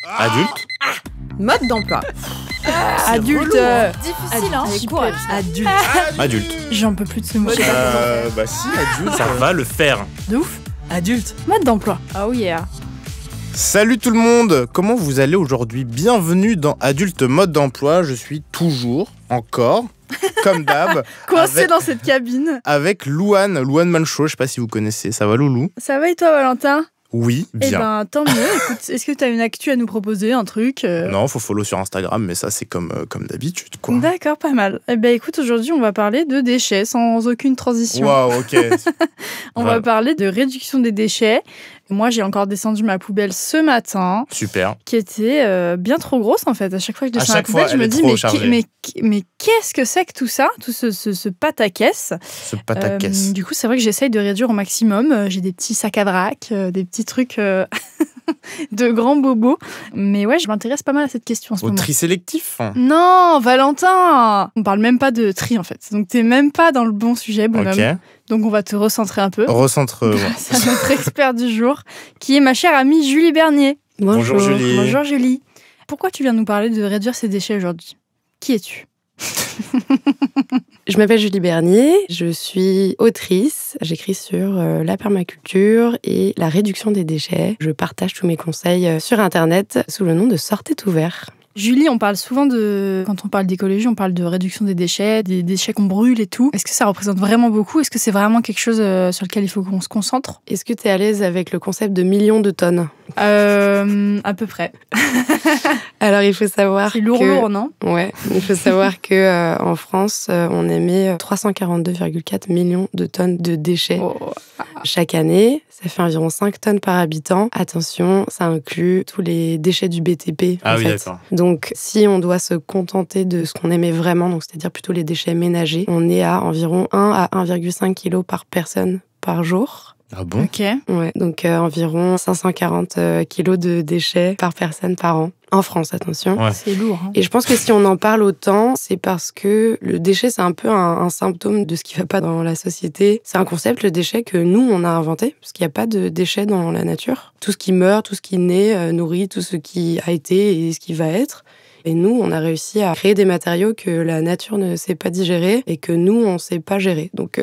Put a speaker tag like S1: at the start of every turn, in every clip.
S1: Adulte.
S2: Mode d'emploi.
S3: Adulte.
S4: Difficile, hein.
S3: Avec quoi
S2: Adulte.
S1: Adulte.
S3: J'en peux plus de ce mot.
S1: Bah si, adulte. Ça va le faire.
S3: De ouf.
S2: Adulte.
S3: Mode d'emploi.
S4: Oh yeah.
S1: Salut tout le monde, comment vous allez aujourd'hui? Bienvenue dans Adulte Mode d'Emploi, je suis toujours, encore, comme d'hab,
S3: Coincé dans cette cabine.
S1: avec Louane Manchot, je sais pas si vous connaissez, ça va Loulou?
S3: Ça va et toi, Valentin?
S1: Oui,
S3: Eh
S1: bien.
S3: ben, tant mieux. Écoute, est-ce que t'as une actu à nous proposer, un truc
S1: Non, faut follow sur Instagram, mais ça c'est comme d'habitude, quoi.
S3: D'accord, pas mal. Eh ben, écoute, aujourd'hui, on va parler de déchets sans aucune transition.
S1: Waouh, ok.
S3: On va parler de réduction des déchets. Moi, j'ai encore descendu ma poubelle ce matin,
S1: Super.
S3: qui était bien trop grosse en fait. À chaque fois que je descends la
S1: chaque fois,
S3: poubelle, je me
S1: elle est
S3: dis
S1: trop
S3: mais,
S1: chargée.
S3: mais qu'est-ce que c'est que tout ça, tout ce pataquès.
S1: Ce pataquès.
S3: Du coup, c'est vrai que j'essaye de réduire au maximum. J'ai des petits sacs à vrac, des petits trucs de grands bobos. Mais ouais, je m'intéresse pas mal à cette question en ce
S1: Au
S3: moment.
S1: tri sélectif.
S3: Non, Valentin, on parle même pas de tri en fait. Donc t'es même pas dans le bon sujet, bonhomme.
S1: Ok.
S3: Donc on va te recentrer un peu.
S1: Recentre.
S3: Grâce à notre expert du jour, qui est ma chère amie Julie Bernier.
S1: Bonjour, Julie.
S3: Bonjour Julie. Pourquoi tu viens nous parler de réduire ses déchets aujourd'hui? Qui es-tu?
S2: Je m'appelle Julie Bernier, je suis autrice, j'écris sur la permaculture et la réduction des déchets. Je partage tous mes conseils sur Internet sous le nom de Sortez tout vert.
S3: Julie, on parle souvent quand on parle d'écologie, on parle de réduction des déchets qu'on brûle et tout. Est-ce que ça représente vraiment beaucoup? Est-ce que c'est vraiment quelque chose sur lequel il faut qu'on se concentre?
S2: Est-ce que tu es à l'aise avec le concept de millions de tonnes?
S3: À peu près.
S2: Alors il faut savoir
S3: C'est lourd, non?
S2: Ouais, il faut savoir que en France, on émet 342,4 millions de tonnes de déchets chaque année. Ça fait environ 5 tonnes par habitant. Attention, ça inclut tous les déchets du BTP.
S1: Ah
S2: en
S1: oui,
S2: fait.
S1: d'accord.
S2: Donc, si on doit se contenter de ce qu'on émet vraiment, donc c'est-à-dire plutôt les déchets ménagers, on est à environ 1 à 1,5 kg par personne par jour.
S1: Ah bon?
S3: Ok.
S2: Ouais, donc environ 540 kilos de déchets par personne par an. En France, attention.
S1: Ouais.
S3: C'est lourd. Hein.
S2: Et je pense que si on en parle autant, c'est parce que le déchet, c'est un peu un symptôme de ce qui va pas dans la société. C'est un concept, le déchet, que nous, on a inventé, parce qu'il n'y a pas de déchets dans la nature. Tout ce qui meurt, tout ce qui naît, nourrit tout ce qui a été et ce qui va être. Et nous, on a réussi à créer des matériaux que la nature ne sait pas digérer et que nous, on ne sait pas gérer. Donc...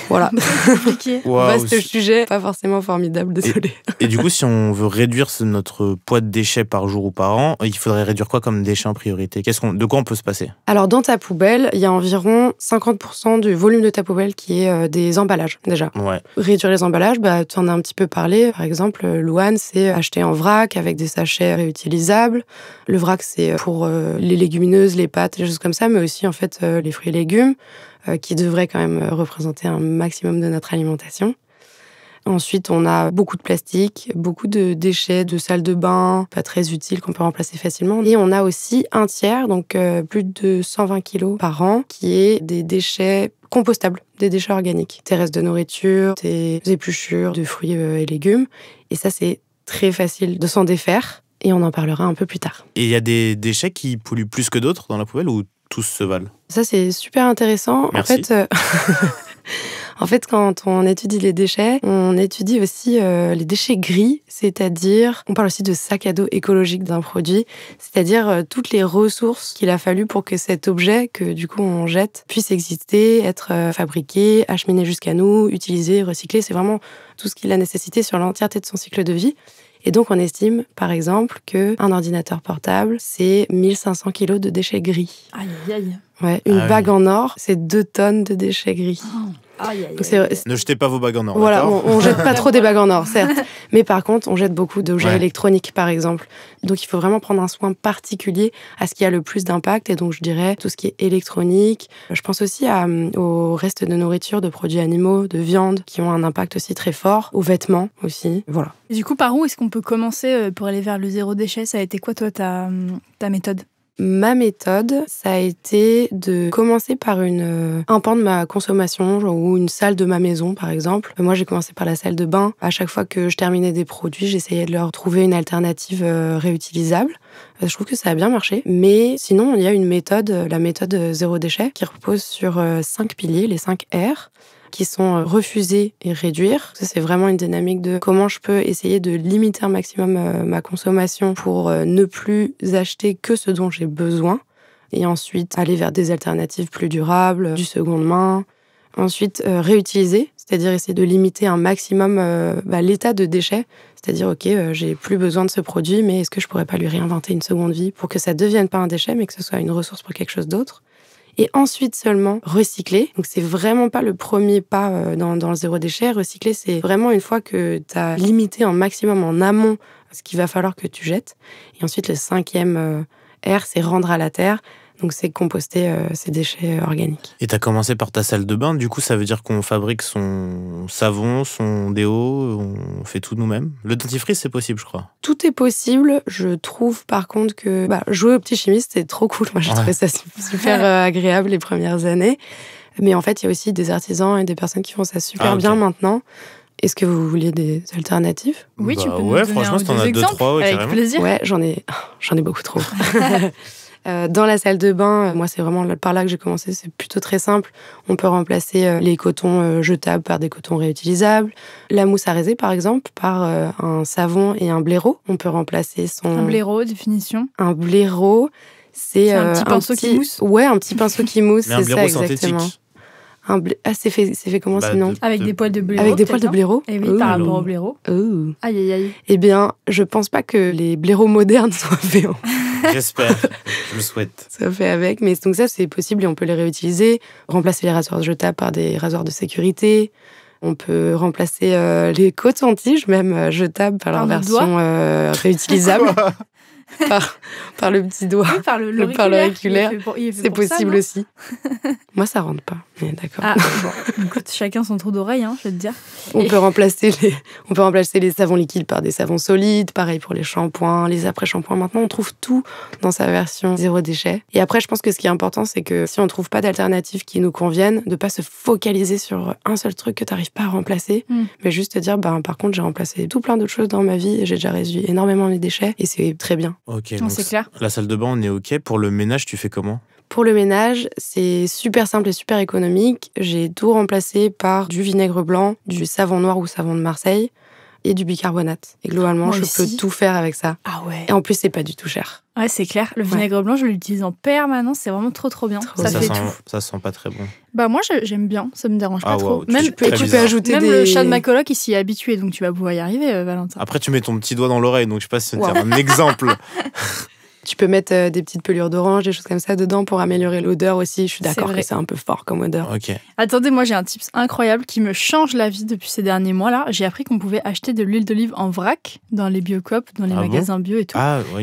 S2: Voilà.
S3: Compliqué.
S1: Waouh.
S2: Vaste sujet, pas forcément formidable, désolé.
S1: Et du coup, si on veut réduire notre poids de déchets par jour ou par an, il faudrait réduire quoi comme déchets en priorité? De quoi on peut se passer?
S2: Alors, dans ta poubelle, il y a environ 50% du volume de ta poubelle qui est des emballages, déjà.
S1: Ouais.
S2: Réduire les emballages, tu en as un petit peu parlé. Par exemple, Louane, c'est acheter en vrac avec des sachets réutilisables. Le vrac, c'est pour les légumineuses, les pâtes, les choses comme ça, mais aussi, en fait, les fruits et légumes, qui devraient quand même représenter un maximum de notre alimentation. Ensuite, on a beaucoup de plastique, beaucoup de déchets de salle de bain, pas très utiles, qu'on peut remplacer facilement. Et on a aussi un tiers, donc plus de 120 kilos par an, qui est des déchets compostables, des déchets organiques. Tes restes de nourriture, tes épluchures de fruits et légumes. Et ça, c'est très facile de s'en défaire. Et on en parlera un peu plus tard.
S1: Et il y a des déchets qui polluent plus que d'autres dans la poubelle ou tous se valent?
S2: Ça, c'est super intéressant.
S1: Merci.
S2: En fait, quand on étudie les déchets, on étudie aussi les déchets gris, c'est-à-dire, on parle aussi de sac à dos écologique d'un produit, c'est-à-dire toutes les ressources qu'il a fallu pour que cet objet, que du coup on jette, puisse exister, être fabriqué, acheminé jusqu'à nous, utilisé, recyclé. C'est vraiment tout ce qu'il a nécessité sur l'entièreté de son cycle de vie. Et donc, on estime, par exemple, qu'un ordinateur portable, c'est 1500 kilos de déchets gris.
S3: Aïe, aïe, aïe.
S2: Ouais, une
S1: Ah
S2: bague en or, c'est 2 tonnes de déchets gris.
S3: Aïe, aïe,
S2: Donc,
S3: aïe.
S1: Ne jetez pas vos bagues en or.
S2: Voilà,
S1: d'accord.
S2: on jette pas trop des bagues en or, certes. Mais par contre, on jette beaucoup d'objets
S1: Ouais.
S2: électroniques, par exemple. Donc, il faut vraiment prendre un soin particulier à ce qui a le plus d'impact. Et donc, je dirais tout ce qui est électronique. Je pense aussi aux restes de nourriture, de produits animaux, de viande, qui ont un impact aussi très fort. Aux vêtements aussi. Voilà.
S3: Et du coup, par où est-ce qu'on peut commencer pour aller vers le zéro déchet? Ça a été quoi, toi, ta méthode?
S2: Ma méthode, ça a été de commencer par un pan de ma consommation, genre, ou une salle de ma maison, par exemple. Moi, j'ai commencé par la salle de bain. À chaque fois que je terminais des produits, j'essayais de leur trouver une alternative réutilisable. Je trouve que ça a bien marché. Mais sinon, il y a une méthode, la méthode zéro déchet, qui repose sur 5 piliers, les 5 R. qui sont refusés et réduire. Ça, c'est vraiment une dynamique de comment je peux essayer de limiter un maximum ma consommation pour ne plus acheter que ce dont j'ai besoin. Et ensuite, aller vers des alternatives plus durables, du seconde main. Ensuite, réutiliser, c'est-à-dire essayer de limiter un maximum l'état de déchets. C'est-à-dire, OK, j'ai plus besoin de ce produit, mais est-ce que je pourrais pas lui réinventer une seconde vie pour que ça devienne pas un déchet, mais que ce soit une ressource pour quelque chose d'autre. Et ensuite seulement recycler. Donc c'est vraiment pas le premier pas dans le zéro déchet. Recycler, c'est vraiment une fois que tu as limité un maximum en amont ce qu'il va falloir que tu jettes. Et ensuite, le 5e R, c'est rendre à la terre. Donc, c'est composter ces déchets organiques.
S1: Et tu as commencé par ta salle de bain. Du coup, ça veut dire qu'on fabrique son savon, son déo, on fait tout nous-mêmes. Le dentifrice, c'est possible, je crois.
S2: Tout est possible. Je trouve, par contre, que jouer au petit chimiste, c'est trop cool. Moi, j'ai trouvé ça super agréable les premières années. Mais en fait, il y a aussi des artisans et des personnes qui font ça super bien maintenant. Est-ce que vous vouliez des alternatives ?
S3: Oui, tu peux nous donner
S1: franchement, si t'en as 2-3,
S3: avec
S1: carrément.
S3: Plaisir.
S2: Ouais, j'en ai beaucoup trop. Dans la salle de bain, moi, c'est vraiment par là que j'ai commencé. C'est plutôt très simple. On peut remplacer les cotons jetables par des cotons réutilisables. La mousse à raiser, par exemple, par un savon et un blaireau. On peut remplacer
S3: Un blaireau, définition.
S2: Un blaireau, c'est
S3: un petit pinceau qui mousse.
S2: Ouais, un petit pinceau qui mousse,
S1: mais
S2: c'est ça exactement.
S1: Synthétique.
S2: C'est fait comment sinon ?
S3: Avec des poils de blaireau.
S2: Avec des poils de blaireau ?
S3: Et oui, par rapport au blaireau.
S2: Aïe,
S3: aïe, aïe.
S2: Eh bien, je pense pas que les blaireaux modernes soient faits.
S1: J'espère, je le souhaite.
S2: Ça fait avec, mais donc ça, c'est possible et on peut les réutiliser. Remplacer les rasoirs jetables par des rasoirs de sécurité. On peut remplacer les cotons-tiges, même jetables, par leur version réutilisable. par le petit doigt,
S3: oui, par l'auriculaire.
S2: C'est possible aussi. Moi, ça rentre pas. Mais d'accord.
S3: Ah, bon. Écoute, chacun son trou d'oreille, je vais te dire.
S2: On peut remplacer les savons liquides par des savons solides. Pareil pour les shampoings, les après-shampoings. Maintenant, on trouve tout dans sa version zéro déchet. Et après, je pense que ce qui est important, c'est que si on trouve pas d'alternatives qui nous conviennent, de pas se focaliser sur un seul truc que tu n'arrives pas à remplacer, mais juste te dire, par contre, j'ai remplacé tout plein d'autres choses dans ma vie et j'ai déjà réduit énormément les déchets et c'est très bien.
S1: Ok,
S3: donc c'est clair.
S1: La salle de bain, on est ok. Pour le ménage, tu fais comment ?
S2: Pour le ménage, c'est super simple et super économique. J'ai tout remplacé par du vinaigre blanc, du savon noir ou savon de Marseille et du bicarbonate. Et globalement,
S3: Moi
S2: je
S3: aussi.
S2: peux tout faire avec ça.
S3: Ah ouais.
S2: Et en plus, c'est pas du tout cher.
S3: Ouais, c'est clair. Le vinaigre blanc, je l'utilise en permanence. C'est vraiment trop bien. Ça fait tout.
S1: Ça sent pas très bon.
S3: Moi, j'aime bien. Ça me dérange pas trop.
S2: Même tu peux ajouter
S3: même le chat de ma coloc, il s'y est habitué. Donc, tu vas pouvoir y arriver, Valentin.
S1: Après, tu mets ton petit doigt dans l'oreille. Donc, je sais pas si c'est un exemple.
S2: Tu peux mettre des petites pelures d'orange, des choses comme ça dedans pour améliorer l'odeur aussi. Je suis d'accord que c'est un peu fort comme odeur.
S1: Ok.
S3: Attendez, moi j'ai un tips incroyable qui me change la vie depuis ces derniers mois-là. J'ai appris qu'on pouvait acheter de l'huile d'olive en vrac dans les biocoop, dans les magasins bio et tout.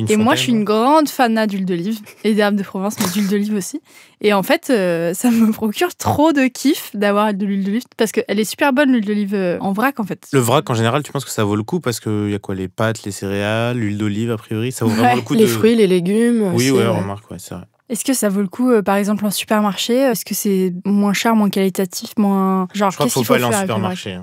S3: Et moi je suis une grande fanat d'huile d'olive et d'herbes de Provence, mais d'huile d'olive aussi. Et en fait, ça me procure trop de kiff d'avoir de l'huile d'olive parce qu'elle est super bonne, l'huile d'olive en vrac en fait.
S1: Le vrac en général, tu penses que ça vaut le coup parce qu'il y a quoi, les pâtes, les céréales, l'huile d'olive a priori, ça vaut vraiment le coup
S2: les fruits, les légumes.
S1: Oui, remarque, c'est vrai.
S3: Est-ce que ça vaut le coup, par exemple, en supermarché ? Est-ce que c'est moins cher, moins qualitatif, moins...
S1: Genre, je crois qu'il faut pas aller en supermarché.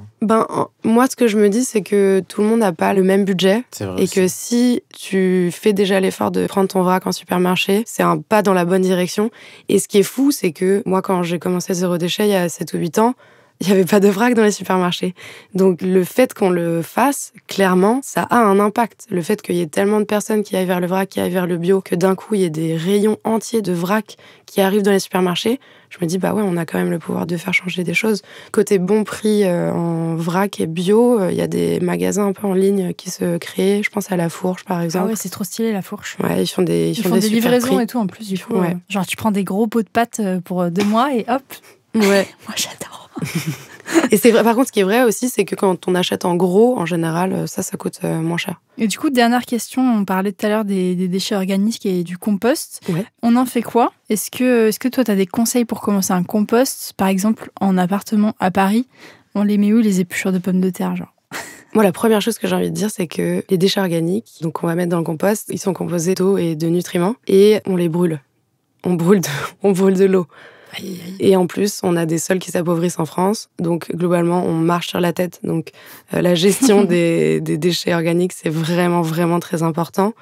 S2: Moi, ce que je me dis, c'est que tout le monde n'a pas le même budget.
S1: C'est vrai
S2: et
S1: aussi.
S2: Que si tu fais déjà l'effort de prendre ton vrac en supermarché, c'est un pas dans la bonne direction. Et ce qui est fou, c'est que moi, quand j'ai commencé Zéro Déchet il y a 7 ou 8 ans, il n'y avait pas de vrac dans les supermarchés. Donc, le fait qu'on le fasse, clairement, ça a un impact. Le fait qu'il y ait tellement de personnes qui aillent vers le vrac, qui aillent vers le bio, que d'un coup, il y ait des rayons entiers de vrac qui arrivent dans les supermarchés, je me dis, on a quand même le pouvoir de faire changer des choses. Côté bon prix en vrac et bio, il y a des magasins un peu en ligne qui se créent. Je pense à La Fourche, par exemple.
S3: Ah ouais, c'est trop stylé, La Fourche.
S2: Ouais, ils font des
S3: livraisons
S2: prix.
S3: et tout, en plus. Genre, tu prends des gros pots de pâtes pour 2 mois et hop.
S2: Ouais.
S3: Moi, j'adore.
S2: Et c'est vrai, par contre, ce qui est vrai aussi, c'est que quand on achète en gros, en général, ça coûte moins cher.
S3: Et du coup, dernière question, on parlait tout à l'heure des déchets organiques et du compost.
S2: Ouais.
S3: On en fait quoi ? Est-ce que toi, tu as des conseils pour commencer un compost ? Par exemple, en appartement à Paris, on les met où, les épluchures de pommes de terre, genre ?
S2: Moi, la première chose que j'ai envie de dire, c'est que les déchets organiques, donc on va mettre dans le compost, ils sont composés d'eau et de nutriments, et on les brûle. On brûle de l'eau.
S3: Aïe.
S2: Et en plus, on a des sols qui s'appauvrissent en France. Donc, globalement, on marche sur la tête. Donc, la gestion des déchets organiques, c'est vraiment, vraiment très important.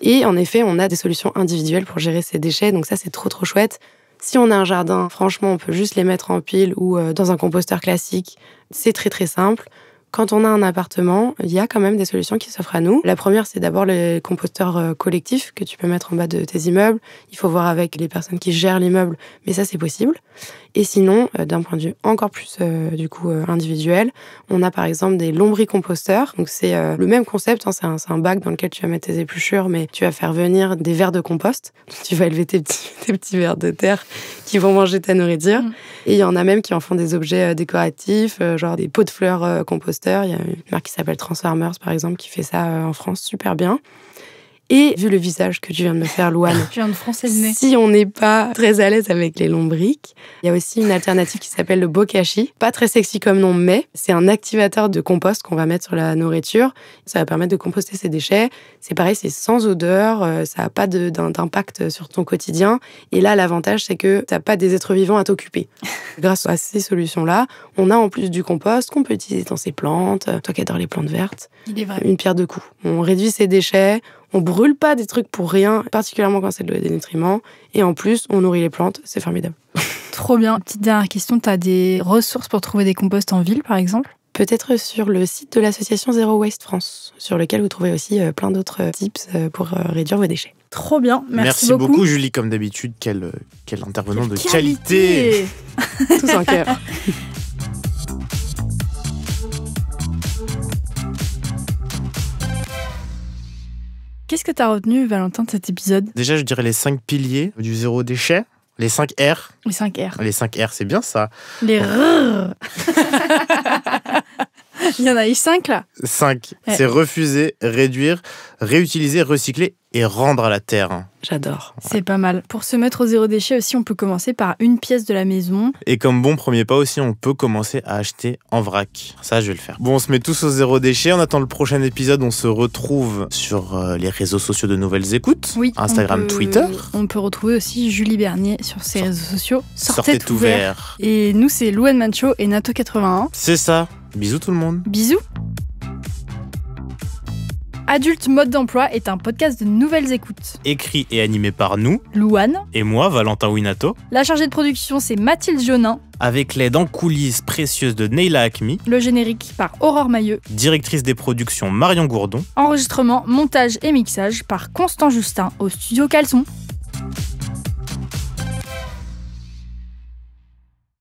S2: Et en effet, on a des solutions individuelles pour gérer ces déchets. Donc ça, c'est trop chouette. Si on a un jardin, franchement, on peut juste les mettre en pile ou dans un composteur classique. C'est très très simple. Quand on a un appartement, il y a quand même des solutions qui s'offrent à nous. La première, c'est d'abord les composteurs collectifs que tu peux mettre en bas de tes immeubles. Il faut voir avec les personnes qui gèrent l'immeuble, mais ça, c'est possible. Et sinon, d'un point de vue encore plus individuel, on a par exemple des lombricomposteurs. Donc c'est le même concept, c'est un bac dans lequel tu vas mettre tes épluchures, mais tu vas faire venir des vers de compost. Donc, tu vas élever tes petits vers de terre qui vont manger ta nourriture. Et il y en a même qui en font des objets décoratifs, genre des pots de fleurs composteurs. Il y a une marque qui s'appelle Transformers, par exemple, qui fait ça en France super bien. Et vu le visage que tu viens de me faire, Louane,
S3: je viens de froncer le nez.
S2: Si on n'est pas très à l'aise avec les lombriques, il y a aussi une alternative qui s'appelle le bokashi. Pas très sexy comme nom, mais c'est un activateur de compost qu'on va mettre sur la nourriture. Ça va permettre de composter ses déchets. C'est pareil, c'est sans odeur, ça n'a pas d'impact sur ton quotidien. Et là, l'avantage, c'est que tu n'as pas des êtres vivants à t'occuper. Grâce à ces solutions-là, on a en plus du compost qu'on peut utiliser dans ses plantes. Toi qui adores les plantes vertes,
S3: il est vrai.
S2: Une pierre deux coups. On réduit ses déchets. On brûle pas des trucs pour rien, particulièrement quand c'est des nutriments. Et en plus, on nourrit les plantes. C'est formidable.
S3: Trop bien. Petite dernière question, tu as des ressources pour trouver des composts en ville, par exemple ?
S2: Peut-être sur le site de l'association Zero Waste France, sur lequel vous trouvez aussi plein d'autres tips pour réduire vos déchets.
S3: Trop bien,
S1: merci beaucoup Julie, comme d'habitude. Quel intervenant de qualité.
S2: Tous en cœur.
S3: Qu'est-ce que tu as retenu, Valentin, de cet épisode ?
S1: Déjà, je dirais les 5 piliers du zéro déchet. Les 5 R.
S3: Les 5 R.
S1: Les 5 R, c'est bien ça.
S3: Les R. Il y en a eu 5 là.
S1: 5. Ouais. C'est refuser, réduire, réutiliser, recycler et rendre à la terre.
S2: J'adore.
S3: Ouais. C'est pas mal. Pour se mettre au zéro déchet aussi, on peut commencer par une pièce de la maison.
S1: Et comme bon premier pas aussi, on peut commencer à acheter en vrac. Ça, je vais le faire. Bon, on se met tous au zéro déchet. On attend le prochain épisode. On se retrouve sur les réseaux sociaux de Nouvelles Écoutes.
S3: Oui,
S1: Instagram, Twitter.
S3: On peut retrouver aussi Julie Bernier sur ses réseaux sociaux.
S1: Sortez tout vert.
S3: Et nous, c'est Louane Mancho et Nato81.
S1: C'est ça. Bisous tout le monde.
S3: Bisous. Adulte Mode d'Emploi est un podcast de Nouvelles Écoutes.
S1: Écrit et animé par nous,
S3: Louane.
S1: Et moi, Valentin Winato.
S3: La chargée de production, c'est Mathilde Jonin.
S1: Avec l'aide en coulisses précieuse de Neila Hakmi.
S3: Le générique par Aurore Mailleux.
S1: Directrice des productions Marion Gourdon.
S3: Enregistrement, montage et mixage par Constant Justin au studio Caleçon.